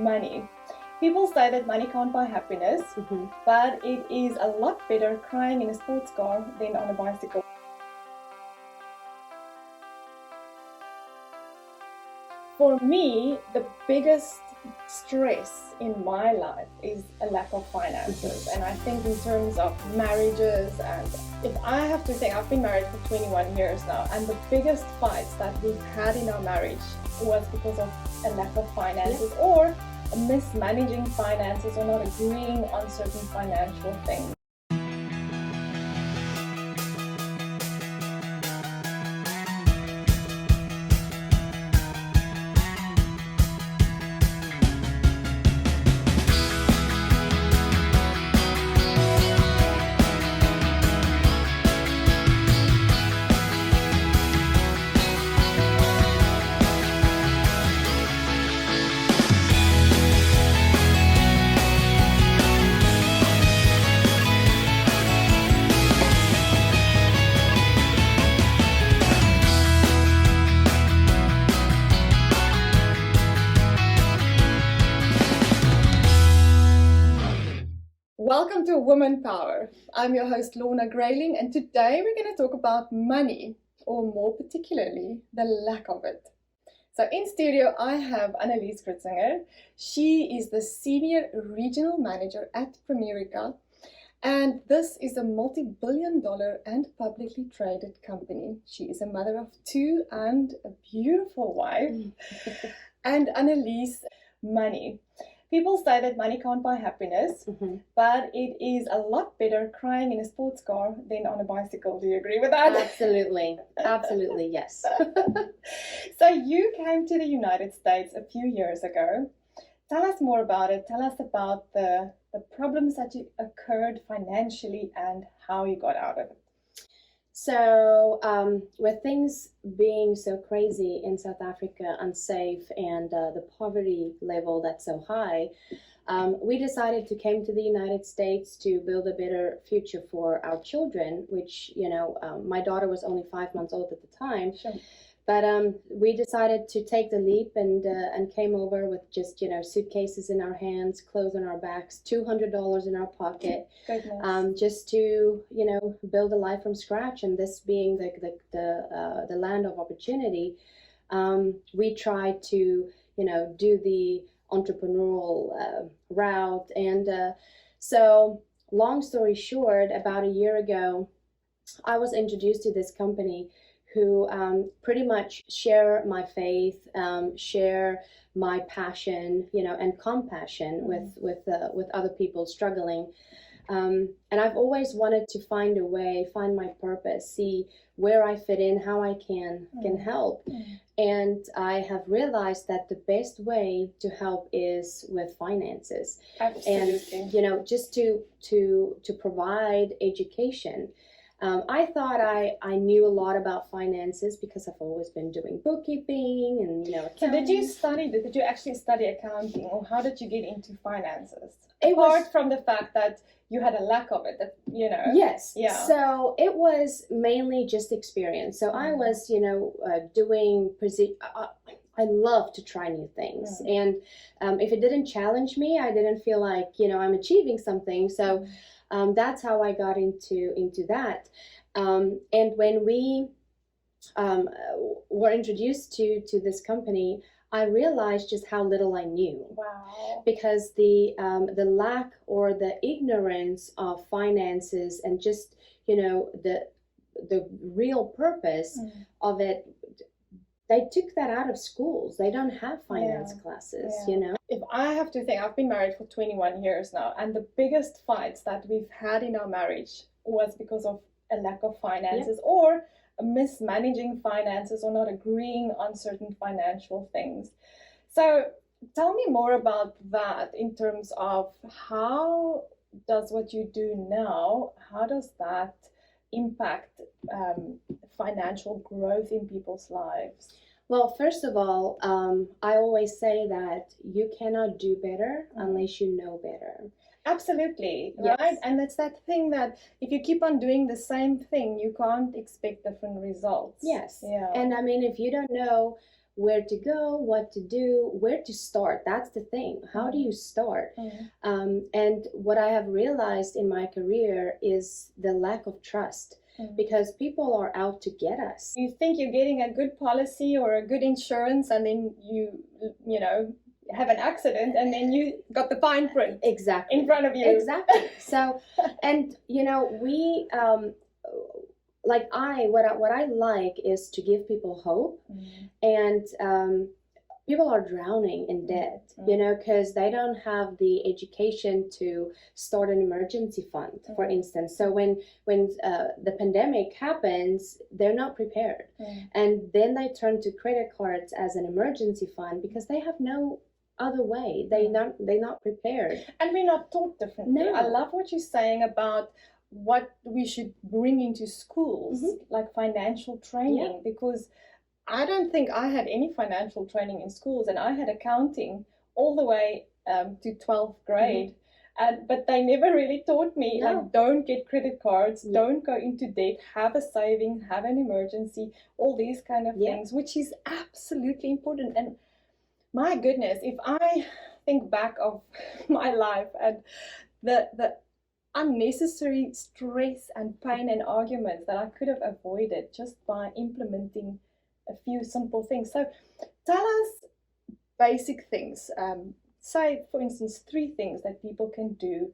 money. People say that money can't buy happiness, but it is a lot better crying in a sports car than on a bicycle. For me, the biggest stress in my life is a lack of finances. And I think in terms of marriages, and if I have to think, I've been married for 21 years now, and the biggest fights that we've had in our marriage was because of a lack of finances or mismanaging finances or not agreeing on certain financial things. Welcome to Woman Power. I'm your host Lorna Grayling, and today we're going to talk about money, or more particularly, the lack of it. So in studio I have Annelies Kritzinger. She is the Senior Regional Manager at Primerica, and this is a multi-billion-dollar and publicly traded company. She is a mother of two and a beautiful wife. And Annelies, money. People say that money can't buy happiness, but it is a lot better crying in a sports car than on a bicycle. Do you agree with that? Absolutely. Absolutely, yes. So you came to the United States a few years ago. Tell us more about it. Tell us about the problems that occurred financially and how you got out of it. So with things being so crazy in South Africa, unsafe, and the poverty level that's so high, we decided to come to the United States to build a better future for our children, which, my daughter was only 5 months old at the time. Sure. But we decided to take the leap and came over with just, suitcases in our hands, clothes on our backs, $200 in our pocket, just to, build a life from scratch. And this being the land of opportunity, we tried to, do the entrepreneurial route. And so long story short, about a year ago, I was introduced to this company who pretty much share my faith, share my passion, and compassion with other people struggling. And I've always wanted to find a way, find my purpose, see where I fit in, how I can help. And I have realized that the best way to help is with finances. Absolutely. And, just to provide education. I thought I knew a lot about finances because I've always been doing bookkeeping and, accounting. So did you actually study accounting, or how did you get into finances? Apart from the fact that you had a lack of it, Yes. Yeah. So it was mainly just experience. So I was, doing, I love to try new things. And if it didn't challenge me, I didn't feel like, I'm achieving something. So that's how I got into that. And when we were introduced to this company, I realized just how little I knew. Wow. Because the lack or the ignorance of finances and just the real purpose of it. They took that out of schools. They don't have finance classes, If I have to think, I've been married for 21 years now, and the biggest fights that we've had in our marriage was because of a lack of finances or mismanaging finances or not agreeing on certain financial things. So tell me more about that in terms of how does what you do now, how does that impact financial growth in people's lives? Well, first of all, I always say that you cannot do better unless you know better. Absolutely, yes. Right? And it's that thing that if you keep on doing the same thing, you can't expect different results. Yes. Yeah. And I mean, if you don't know where to go, what to do, where to start. That's the thing. How do you start? And what I have realized in my career is the lack of trust, because people are out to get us. You think you're getting a good policy or a good insurance, and then you know, have an accident, and then you got the fine print exactly in front of you. Exactly. So, and you know, we like what I like is to give people hope, and people are drowning in debt, you know, because they don't have the education to start an emergency fund, for instance. So when the pandemic happens, they're not prepared, and then they turn to credit cards as an emergency fund because they have no other way. They're not prepared, and we're not taught differently. No. I love what you're saying about what we should bring into schools, like financial training, because I don't think I had any financial training in schools, and I had accounting all the way to 12th grade. But they never really taught me, like, don't get credit cards, don't go into debt, have a saving, have an emergency, all these kind of things, which is absolutely important. And my goodness, if I think back of my life and the unnecessary stress and pain and arguments that I could have avoided just by implementing a few simple things. So tell us basic things. Say, for instance, 3 things that people can do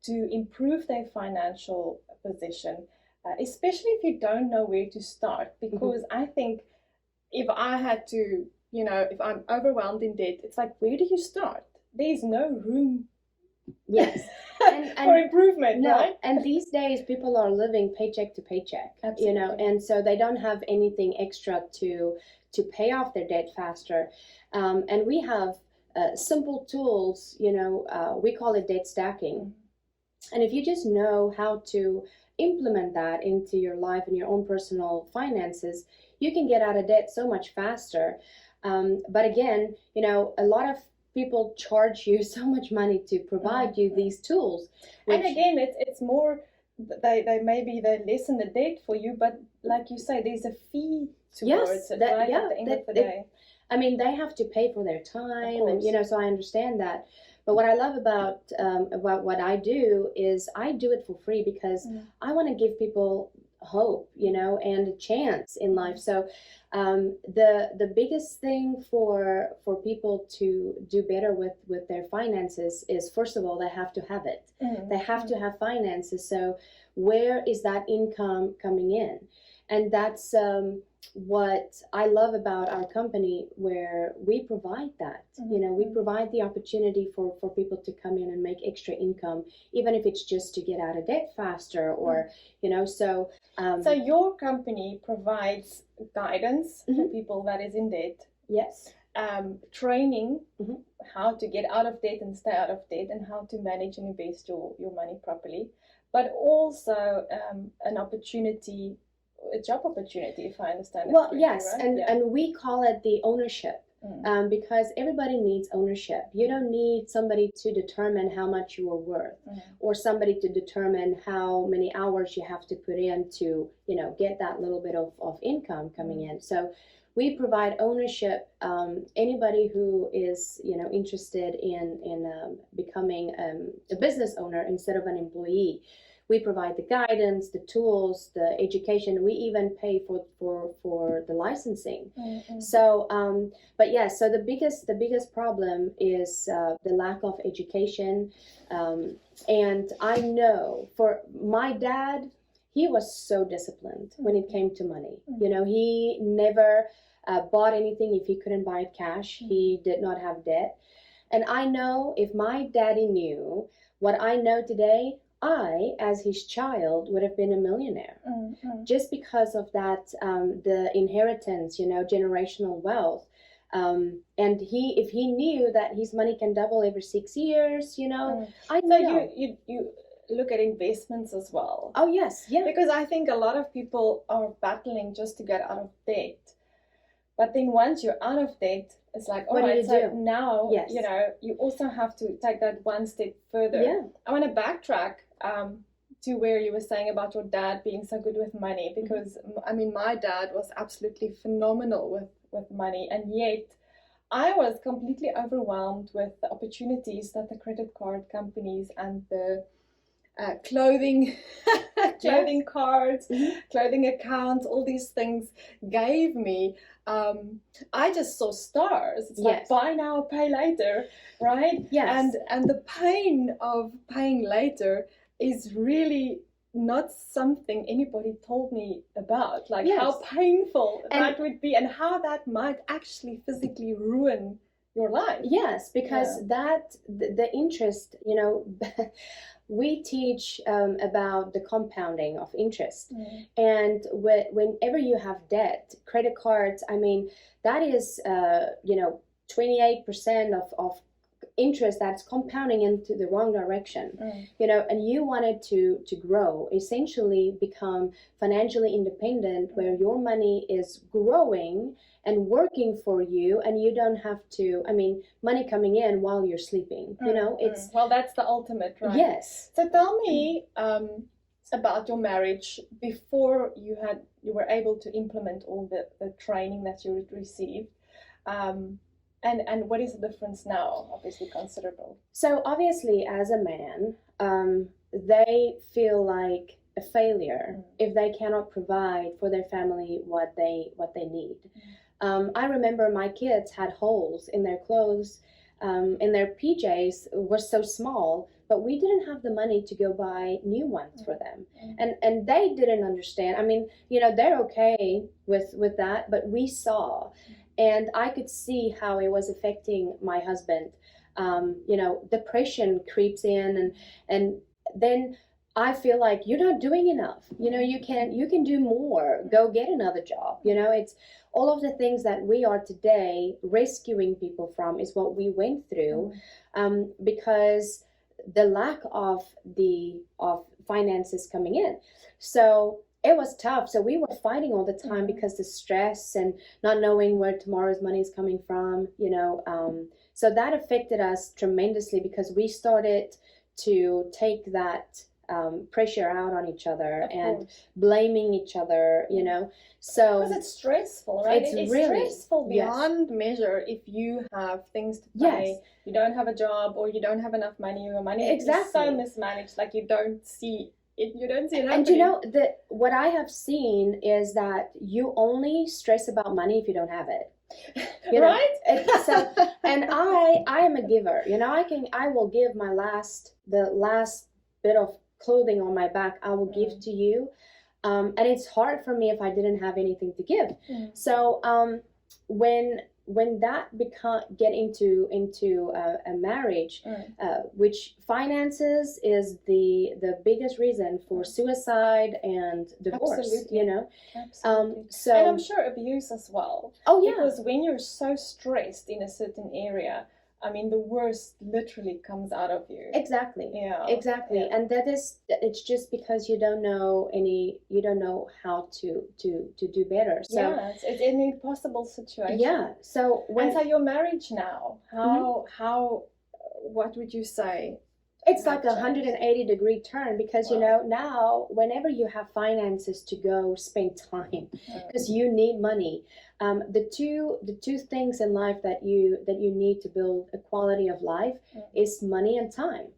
to improve their financial position, especially if you don't know where to start. Because I think if I had to, you know, if I'm overwhelmed in debt, it's like, where do you start? There's no room for improvement, right? And these days people are living paycheck to paycheck. Absolutely. You know, and so they don't have anything extra to pay off their debt faster. And we have simple tools, you know, we call it debt stacking. And if you just know how to implement that into your life and your own personal finances, you can get out of debt so much faster. But again, you know, a lot of people charge you so much money to provide you these tools. And again, it's more, they lessen the debt for you, but like you say, there's a fee towards it, right? At the end of the day. I mean, they have to pay for their time, and you know, so I understand that. But what I love about what I do is I do it for free because I want to give people hope, you know, and a chance in life. So the biggest thing for people to do better with their finances is, first of all, they have to have it. They have to have finances. So where is that income coming in? And that's what I love about our company, where we provide that. You know, we provide the opportunity for people to come in and make extra income, even if it's just to get out of debt faster, or you know. So so your company provides guidance for people that is in debt. Yes. Training, how to get out of debt and stay out of debt, and how to manage and invest your money properly, but also an opportunity, a job opportunity, if I understand it correctly, yes, right? and we call it the ownership, because everybody needs ownership. You don't need somebody to determine how much you are worth, or somebody to determine how many hours you have to put in to, you know, get that little bit of income coming in. So we provide ownership. Anybody who is, you know, interested in becoming a business owner instead of an employee, we provide the guidance, the tools, the education. We even pay for the licensing. So, but yes, so the biggest problem is the lack of education. And I know for my dad, he was so disciplined when it came to money. You know, he never bought anything if he couldn't buy it cash. He did not have debt. And I know if my daddy knew what I know today, I, as his child, would have been a millionaire, just because of that, the inheritance, you know, generational wealth. And if he knew that his money can double every 6 years, you know, I know. So you look at investments as well. Oh, yes. Yeah. Because I think a lot of people are battling just to get out of debt. But then once you're out of debt, it's like, all right, so now, you know, you also have to take that one step further. I want to backtrack to where you were saying about your dad being so good with money, because I mean, my dad was absolutely phenomenal with money, and yet I was completely overwhelmed with the opportunities that the credit card companies and the clothing clothing cards, clothing accounts, all these things gave me. I just saw stars. It's like buy now, pay later, right? Yes. And the pain of paying later is really not something anybody told me about, like how painful that would be, and how that might actually physically ruin your life. Yes, because that the interest, you know, we teach about the compounding of interest, and whenever you have debt, credit cards, I mean, that is you know, 28% of interest that's compounding into the wrong direction, you know, and you wanted to grow, essentially become financially independent, where your money is growing and working for you, and you don't have to, I mean, money coming in while you're sleeping, you know, it's well, that's the ultimate, right? Yes. So tell me about your marriage before you were able to implement all the training that you received. And what is the difference now? Obviously considerable. So obviously, as a man, they feel like a failure if they cannot provide for their family what they need. I remember my kids had holes in their clothes, and their PJs were so small, but we didn't have the money to go buy new ones for them. And they didn't understand. I mean, you know, they're okay with that, but we saw. And I could see how it was affecting my husband. You know, depression creeps in, and then I feel like you're not doing enough. You know, you can do more. Go get another job. You know, it's all of the things that we are today rescuing people from is what we went through, because the lack of finances coming in. So it was tough. So we were fighting all the time because the stress and not knowing where tomorrow's money is coming from, you know. So that affected us tremendously, because we started to take that pressure out on each other and blaming each other, you know. So because it's stressful, right? It's really stressful beyond measure if you have things to pay. You don't have a job, or you don't have enough money. Your money is so mismanaged, like you don't see it happening. And you know, what I have seen is that you only stress about money if you don't have it. You know? Right? So, and I am a giver. You know, I will give the last bit of clothing on my back, I will give to you. And it's hard for me if I didn't have anything to give. So when that get into a marriage, which finances is the biggest reason for suicide and divorce. Absolutely. You know. Absolutely. So, and I'm sure abuse as well. Oh yeah. Because when you're so stressed in a certain area, I mean, the worst literally comes out of you. Exactly. Yeah. Exactly. Yeah. And it's just because you don't know how to do better. So yeah, it's an impossible situation. Yeah. So so your marriage now, how what would you say? It's like a 180-degree turn, because you know, now whenever you have finances to go spend time, because you need money, the two things in life that you need to build a quality of life is money and time,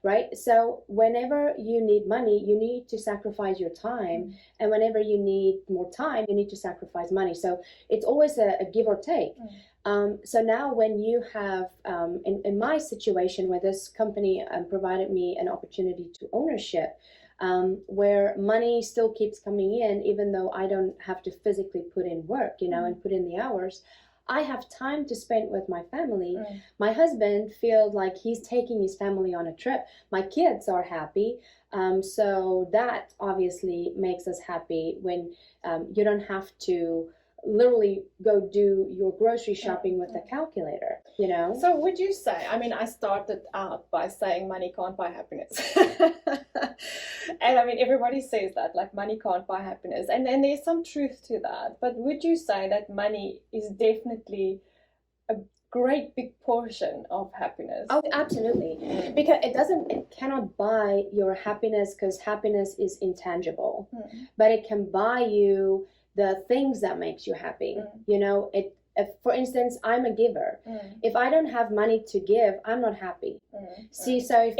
right? So whenever you need money, you need to sacrifice your time, and whenever you need more time, you need to sacrifice money. So it's always a give or take. So now when you have, in my situation where this company provided me an opportunity to ownership, where money still keeps coming in, even though I don't have to physically put in work, you know, and put in the hours, I have time to spend with my family. My husband feels like he's taking his family on a trip. My kids are happy. So that obviously makes us happy when you don't have to literally go do your grocery shopping with a calculator, you know. So would you say, I mean, I started out by saying money can't buy happiness. And I mean, everybody says that, like, money can't buy happiness, and there's some truth to that. But would you say that money is definitely a great big portion of happiness. Oh, absolutely. Because it cannot buy your happiness, because happiness is intangible, but it can buy you the things that makes you happy. You know, if, for instance, I'm a giver. If I don't have money to give, I'm not happy. See, so if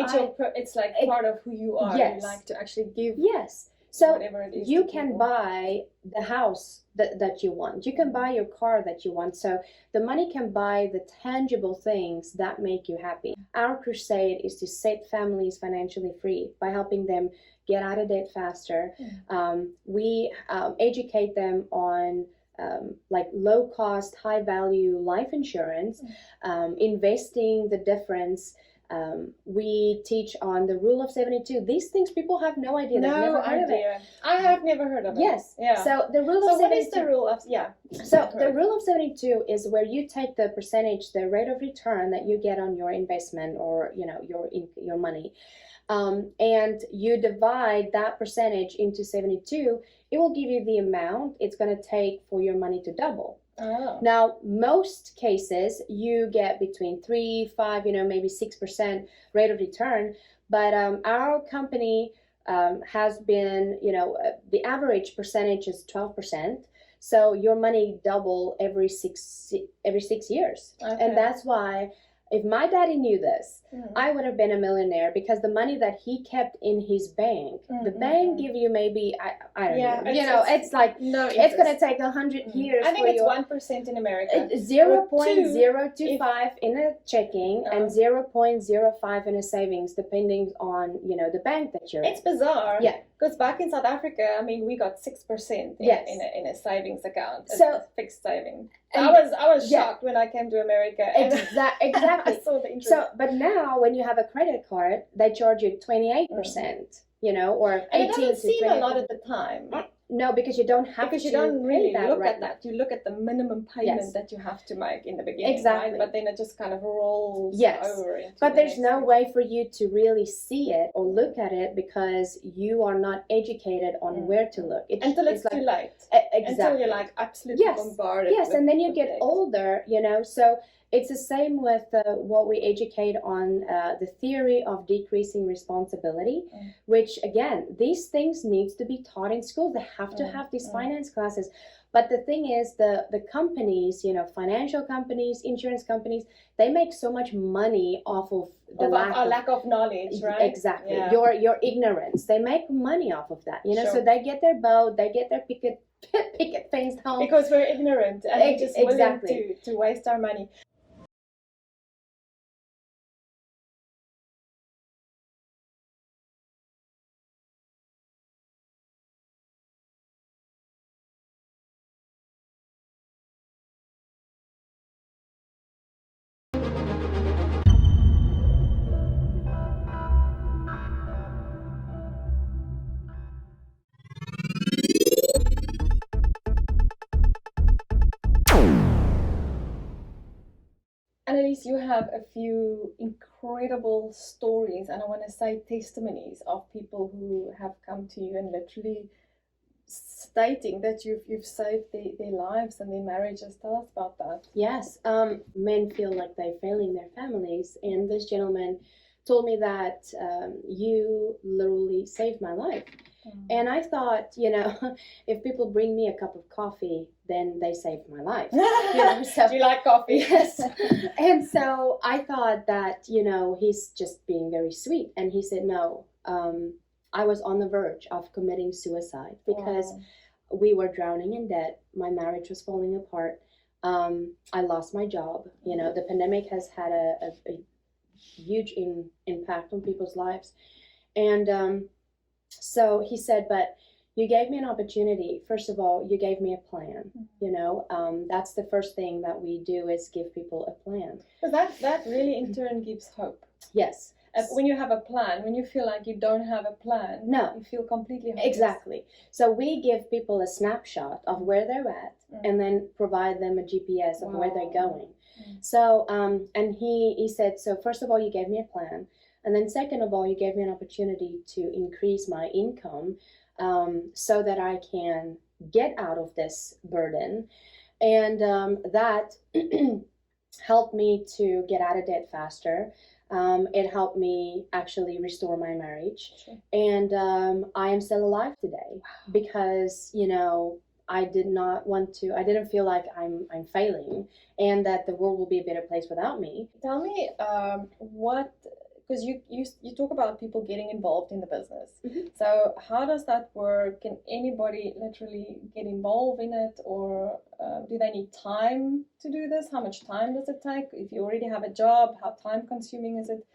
it's like part of who you are. Yes. You like to actually give. Yes. So Whatever it is you can buy the house that you want. You can buy your car that you want. So the money can buy the tangible things that make you happy. Our crusade is to set families financially free by helping them get out of debt faster. We educate them on like low cost, high value life insurance, investing, the difference. We teach on the rule of 72. These things people have no idea. They've never heard of it. I have never heard of it. Yes. Yeah. So the rule of 72. What is the rule of? Yeah. So the rule of 72 is where you take the percentage, the rate of return that you get on your investment, or your money, and you divide that percentage into 72. It will give you the amount it's going to take for your money to double. Oh. Now, most cases you get between 3, 5, maybe 6% rate of return. But our company has been, the average percentage is 12%. So your money double every 6 years. Okay. And that's why, if my daddy knew this, I would have been a millionaire, because the money that he kept in his bank, the bank give you maybe, I don't know, it's like, no, it's going to take 100 years. I think it's 1% in America. 0.025 in a checking and 0.05 in a savings, depending on, the bank that you're in. It's bizarre. Yeah. Because back in South Africa, I mean, we got 6% in a savings account, a fixed saving. So I was shocked when I came to America. Exactly. I saw the interest. So, but now when you have a credit card, they charge you 28%, or 18%. And it doesn't seem a lot at the time. No, because you don't have because to. You don't really look right at that. You look at the minimum payment that you have to make in the beginning, exactly. Right? But then it just kind of rolls over. But there's no way for you to really see it or look at it, because you are not educated on where to look. Until it's too late. Exactly. Until you're like absolutely bombarded. Yes, and then you get older, so it's the same with what we educate on the theory of decreasing responsibility, which, again, these things need to be taught in schools. They have to have these finance classes. But the thing is, the companies, financial companies, insurance companies, they make so much money off of the lack of knowledge, right? Exactly. Yeah. Your ignorance. They make money off of that, So they get their boat, they get their picket fence home. Because we're ignorant and we're just willing to waste our money. Annelies, you have a few incredible stories, and I want to say testimonies of people who have come to you and literally stating that you've saved their lives and their marriages. Tell us about that. Yes, men feel like they're failing their families, and this gentleman told me that you literally saved my life. And I thought, if people bring me a cup of coffee, then they saved my life. So, do you like coffee? Yes. And so I thought that, he's just being very sweet. And he said, no, I was on the verge of committing suicide because we were drowning in debt. My marriage was falling apart. I lost my job. The pandemic has had a huge impact on people's lives. And so he said, but you gave me an opportunity. First of all, you gave me a plan. That's the first thing that we do, is give people a plan. So that really in turn gives hope. Yes. When you have a plan, when you feel like you don't have a plan, you feel completely hopeless. Exactly. So we give people a snapshot of where they're at, and then provide them a GPS of where they're going. So, and he said, so first of all, you gave me a plan. And then second of all, you gave me an opportunity to increase my income so that I can get out of this burden. And that helped me to get out of debt faster. It helped me actually restore my marriage. Sure. And I am still alive today because, you know, I didn't feel like I'm failing and that the world will be a better place without me. Tell me because you talk about people getting involved in the business. Mm-hmm. So how does that work? Can anybody literally get involved in it, or do they need time to do this? How much time does it take? If you already have a job, how time consuming is it?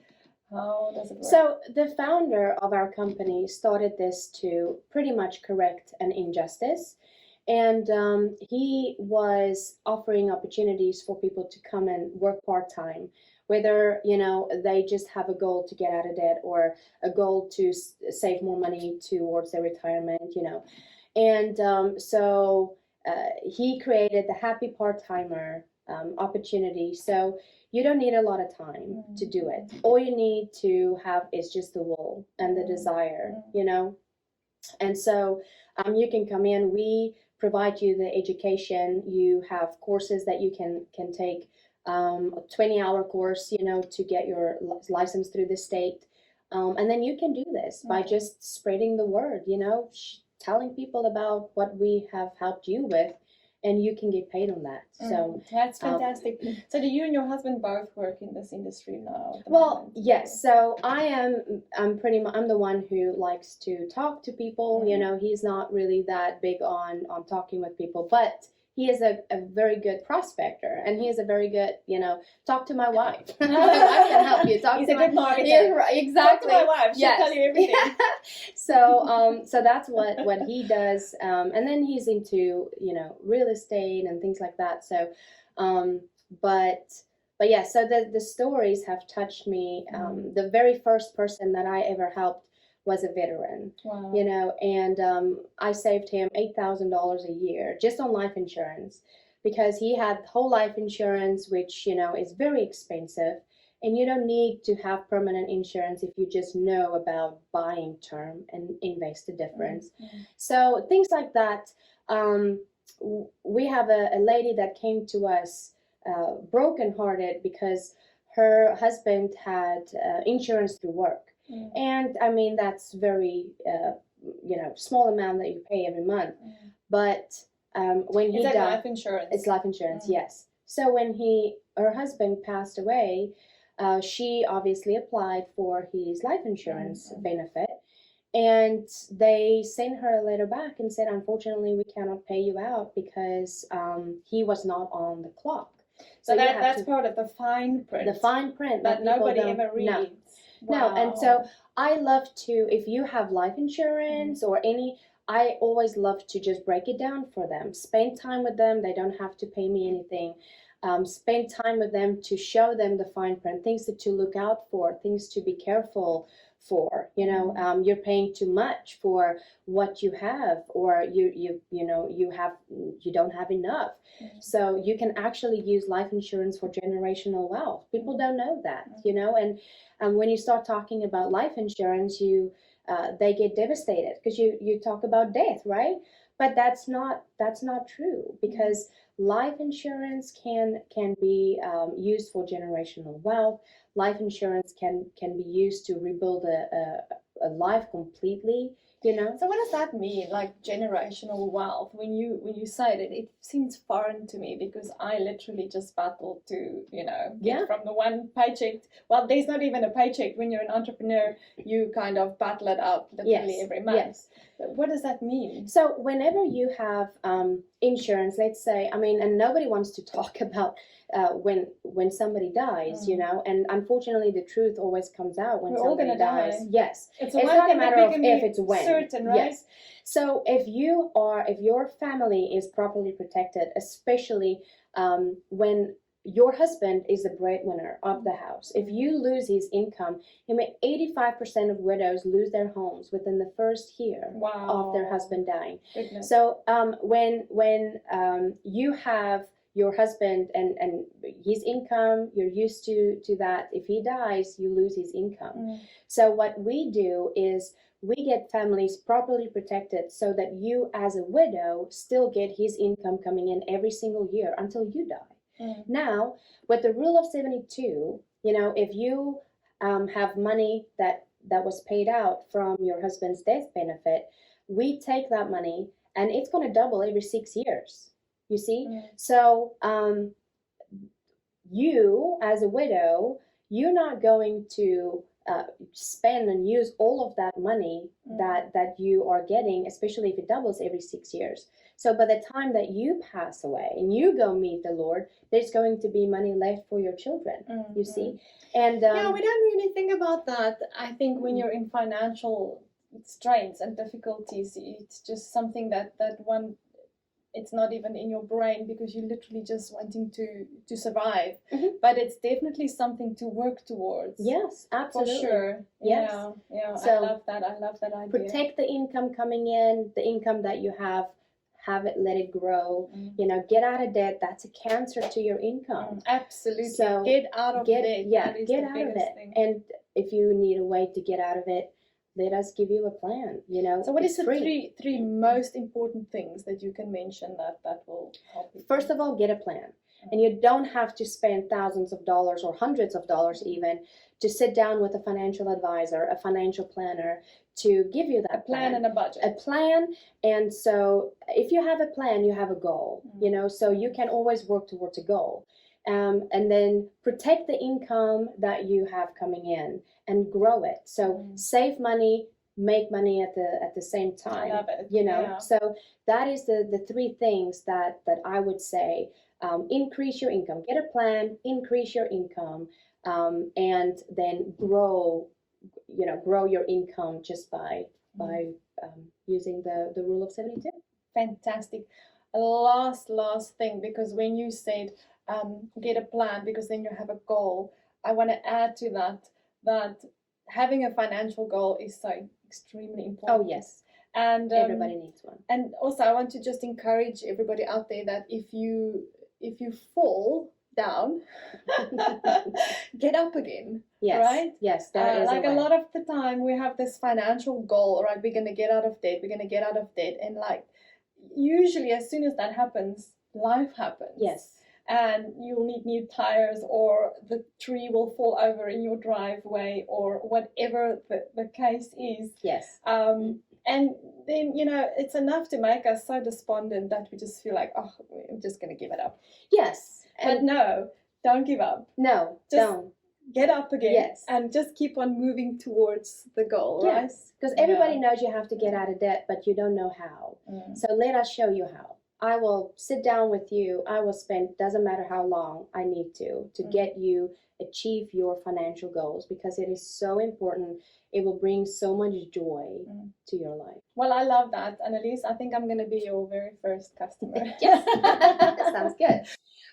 How does it work? So the founder of our company started this to pretty much correct an injustice. And he was offering opportunities for people to come and work part-time, whether, you know, they just have a goal to get out of debt or a goal to save more money towards their retirement, you know. And so he created the happy part-timer opportunity. So you don't need a lot of time to do it. All you need to have is just the will and the desire, you know. And so you can come in. We provide you the education. You have courses that you can take, a 20-hour course, you know, to get your license through the state. And then you can do this by just spreading the word, you know, telling people about what we have helped you with, and you can get paid on that. So that's fantastic. So do you and your husband both work in this industry now? Well, yes. So I'm the one who likes to talk to people. You know, he's not really that big on talking with people, but he is a very good prospector, and he is a very good, you know, talk to my wife. My wife can help you. He's a good marketer. Yeah, right, exactly. Talk to my wife. She'll tell you everything. So that's what he does. And then he's into, you know, real estate and things like that. So, but yeah, so the stories have touched me. The very first person that I ever helped was a veteran. Wow. You know, and I saved him $8,000 a year just on life insurance, because he had whole life insurance, which, you know, is very expensive, and you don't need to have permanent insurance if you just know about buying term and invest the difference. So things like that. We have a lady that came to us brokenhearted because her husband had insurance through work. And I mean, that's very, you know, small amount that you pay every month. But when he died, life insurance? It's life insurance, yes. So when her husband passed away, she obviously applied for his life insurance benefit. And they sent her a letter back and said, unfortunately, we cannot pay you out because he was not on the clock. So that's part of the fine print. The fine print that nobody ever reads. No. Wow. No, and so I love to, if you have life insurance or any, I always love to just break it down for them. Spend time with them. They don't have to pay me anything. Spend time with them to show them the fine print, things to look out for, things to be careful for. You know, you're paying too much for what you have, or you don't have enough. So you can actually use life insurance for generational wealth. People don't know that, you know, and when you start talking about life insurance, they get devastated because you talk about death, right? But that's not true, because life insurance can be used for generational wealth. Life insurance can be used to rebuild a life completely. You know. So what does that mean, like generational wealth? When you say it, it seems foreign to me, because I literally just battled to, you know, get from the one paycheck. Well, there's not even a paycheck. When you're an entrepreneur, you kind of battle it out literally every month. Yes. But what does that mean? So whenever you have insurance, let's say, I mean, and nobody wants to talk about when somebody dies, you know, and unfortunately the truth always comes out when somebody dies. Yes. It's not a matter of if, it's when. Certain, right? Yes. So if your family is properly protected, especially when your husband is the breadwinner of the house, if you lose his income, 85% of widows lose their homes within the first year of their husband dying. Goodness. So when you have your husband and his income, you're used to that. If he dies, you lose his income. So what we do is we get families properly protected so that you as a widow still get his income coming in every single year until you die. Now, with the rule of 72, you know, if you have money that was paid out from your husband's death benefit, we take that money and it's going to double every 6 years. You see? So you, as a widow, you're not going to spend and use all of that money that you are getting, especially if it doubles every 6 years. So by the time that you pass away and you go meet the Lord, there's going to be money left for your children. You see? And yeah, we don't really think about that. I think when you're in financial strains and difficulties, it's just something that one, it's not even in your brain because you're literally just wanting to survive. But it's definitely something to work towards. Yes, absolutely. For sure. Yes. Yeah. So I love that idea. Protect the income coming in, the income that you have it, let it grow. You know, get out of debt. That's a cancer to your income. Absolutely. So get out of debt. Yeah, get out of it. Thing. And if you need a way to get out of it, let us give you a plan. You know. So what is the three most important things that you can mention that will help you? First of all, get a plan. And you don't have to spend thousands of dollars or hundreds of dollars even to sit down with a financial advisor, a financial planner, to give you that plan and a budget. A plan. And so if you have a plan, you have a goal, you know, so you can always work towards a goal. And then protect the income that you have coming in and grow it. So save money, make money at the same time. I love it. You know, so that is the three things that I would say. Increase your income, get a plan, increase your income, and then grow your income just by using the rule of 72. Fantastic. Last thing, because when you said get a plan, because then you have a goal, I want to add to that having a financial goal is so extremely important. Oh yes. And everybody needs one. And also I want to just encourage everybody out there that if you fall down, get up again. Yes. Right? Yes, that is like a lot of the time we have this financial goal, right? We're going to get out of debt. And like usually as soon as that happens, life happens. Yes. And you'll need new tires, or the tree will fall over in your driveway, or whatever the case is. Yes. And then, you know, it's enough to make us so despondent that we just feel like, oh, I'm just going to give it up. Yes. But no, don't give up. No, don't. Get up again. Yes. And just keep on moving towards the goal, right? Yes. Because everybody knows you have to get out of debt, but you don't know how. So let us show you how. I will sit down with you. I will spend, doesn't matter how long I need to get you achieve your financial goals, because it is so important. It will bring so much joy to your life. Well, I love that, Annalise. I think I'm going to be your very first customer. Yes, sounds good.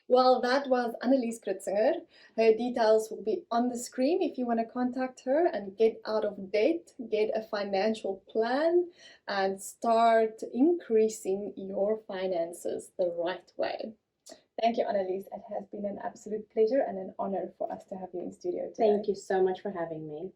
Well, that was Annalise Kritzinger. Her details will be on the screen if you want to contact her and get out of debt, get a financial plan, and start increasing your finances the right way. Thank you, Annalise. It has been an absolute pleasure and an honor for us to have you in studio today. Thank you so much for having me.